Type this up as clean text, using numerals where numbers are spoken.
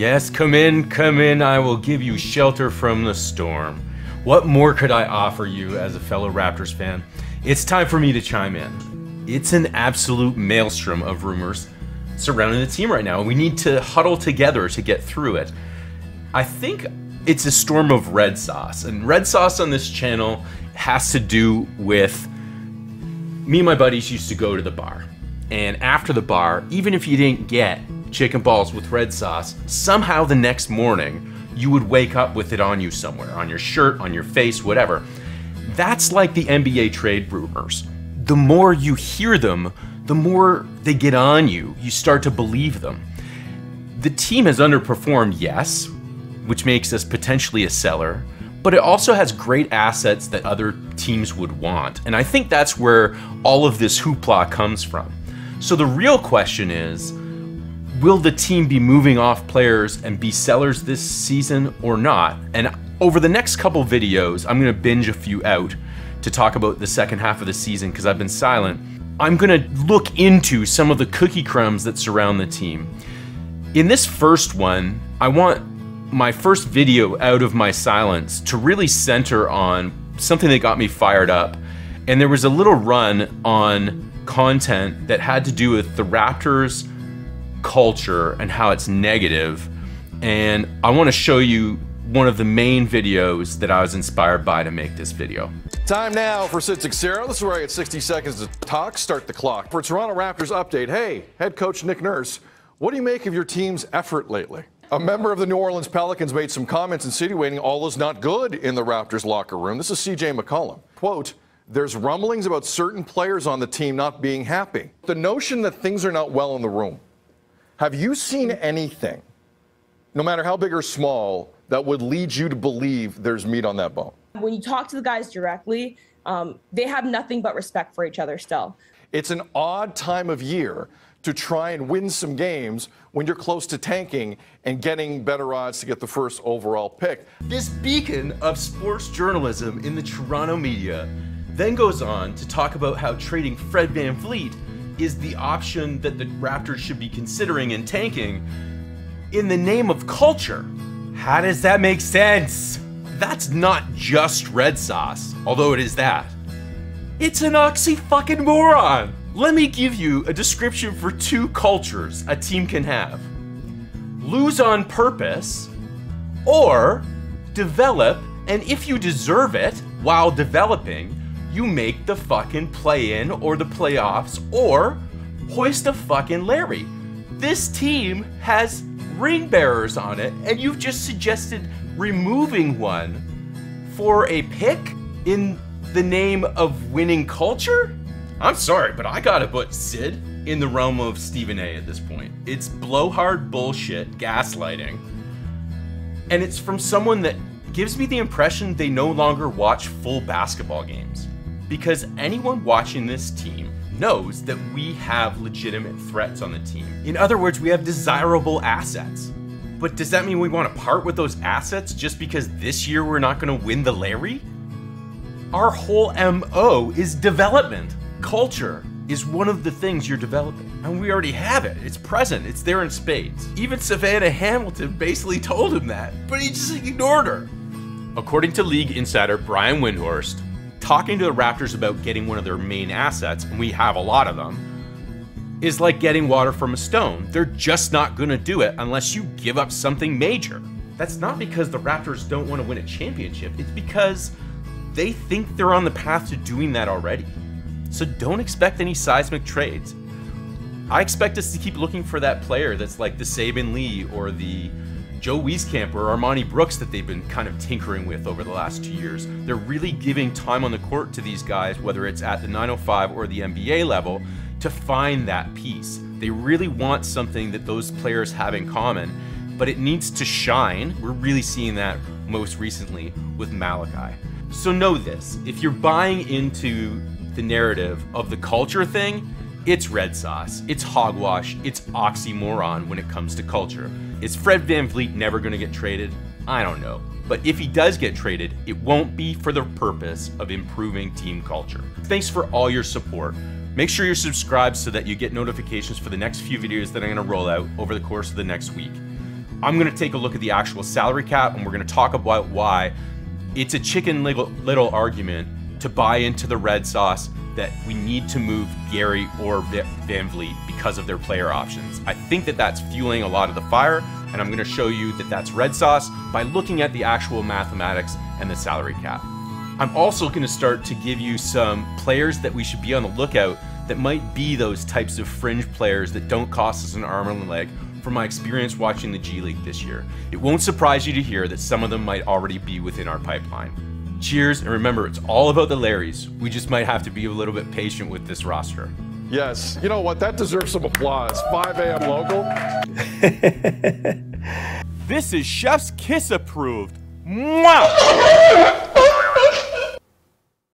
Yes, come in, I will give you shelter from the storm. What more could I offer you as a fellow Raptors fan? It's time for me to chime in. It's an absolute maelstrom of rumors surrounding the team right now. We need to huddle together to get through it. I think it's a storm of red sauce, and red sauce on this channel has to do with me and my buddies used to go to the bar. And after the bar, even if you didn't get chicken balls with red sauce, somehow the next morning you would wake up with it on you somewhere, on your shirt, on your face, whatever. That's like the NBA trade rumors. The more you hear them, the more they get on you. You start to believe them. The team has underperformed, yes, which makes us potentially a seller, but it also has great assets that other teams would want. And I think that's where all of this hoopla comes from. So the real question is, will the team be moving off players and be sellers this season or not? And over the next couple videos, I'm gonna binge a few out to talk about the second half of the season because I've been silent. I'm gonna look into some of the cookie crumbs that surround the team. In this first one, I want my first video out of my silence to really center on something that got me fired up. And there was a little run on content that had to do with the Raptors culture and how it's negative, and I want to show you one of the main videos that I was inspired by to make this video. Time now for Sid Sixero. This is where I get 60 seconds to talk. Start the clock. For Toronto Raptors update, hey, head coach Nick Nurse, what do you make of your team's effort lately? A member of the New Orleans Pelicans made some comments insinuating all is not good in the Raptors locker room. This is CJ McCollum. Quote, there's rumblings about certain players on the team not being happy. The notion that things are not well in the room. Have you seen anything, no matter how big or small, that would lead you to believe there's meat on that bone? When you talk to the guys directly, they have nothing but respect for each other still. It's an odd time of year to try and win some games when you're close to tanking and getting better odds to get the first overall pick. This beacon of sports journalism in the Toronto media then goes on to talk about how trading Fred VanVleet is the option that the Raptors should be considering in tanking in the name of culture. How does that make sense? That's not just red sauce, although it is that. It's an oxy-fucking-moron. Let me give you a description for two cultures a team can have. Lose on purpose, or develop, and if you deserve it while developing, you make the fucking play-in or the playoffs or hoist a fucking Larry. This team has ring bearers on it, and you've just suggested removing one for a pick in the name of winning culture? I'm sorry, but I gotta put Sid in the realm of Stephen A at this point. It's blowhard bullshit gaslighting, and it's from someone that gives me the impression they no longer watch full basketball games. Because anyone watching this team knows that we have legitimate threats on the team. In other words, we have desirable assets. But does that mean we want to part with those assets just because this year we're not going to win the Larry? Our whole MO is development. Culture is one of the things you're developing. And we already have it. It's present. It's there in spades. Even Savannah Hamilton basically told him that, but he just ignored her. According to League insider Brian Windhorst, talking to the Raptors about getting one of their main assets, and we have a lot of them, is like getting water from a stone. They're just not gonna do it unless you give up something major. That's not because the Raptors don't want to win a championship. It's because they think they're on the path to doing that already. So don't expect any seismic trades. I expect us to keep looking for that player that's like the Saban Lee or the Joe Wieskamp or Armani Brooks that they've been kind of tinkering with over the last 2 years. They're really giving time on the court to these guys, whether it's at the 905 or the NBA level, to find that piece. They really want something that those players have in common, but it needs to shine. We're really seeing that most recently with Malachi. So know this, if you're buying into the narrative of the culture thing, it's red sauce, it's hogwash, it's oxymoron when it comes to culture. Is Fred VanVleet never gonna get traded? I don't know. But if he does get traded, it won't be for the purpose of improving team culture. Thanks for all your support. Make sure you're subscribed so that you get notifications for the next few videos that I'm gonna roll out over the course of the next week. I'm going to take a look at the actual salary cap, and we're going to talk about why it's a chicken little argument to buy into the red sauce that we need to move Gary or Van Vliet because of their player options. I think that that's fueling a lot of the fire, and I'm going to show you that that's red sauce by looking at the actual mathematics and the salary cap. I'm also going to start to give you some players that we should be on the lookout that might be those types of fringe players that don't cost us an arm and a leg from my experience watching the G League this year. It won't surprise you to hear that some of them might already be within our pipeline. Cheers, and remember, it's all about the Larrys. We just might have to be a little bit patient with this roster. Yes, you know what? That deserves some applause. 5 a.m. local. This is Chef's Kiss approved. Mwah!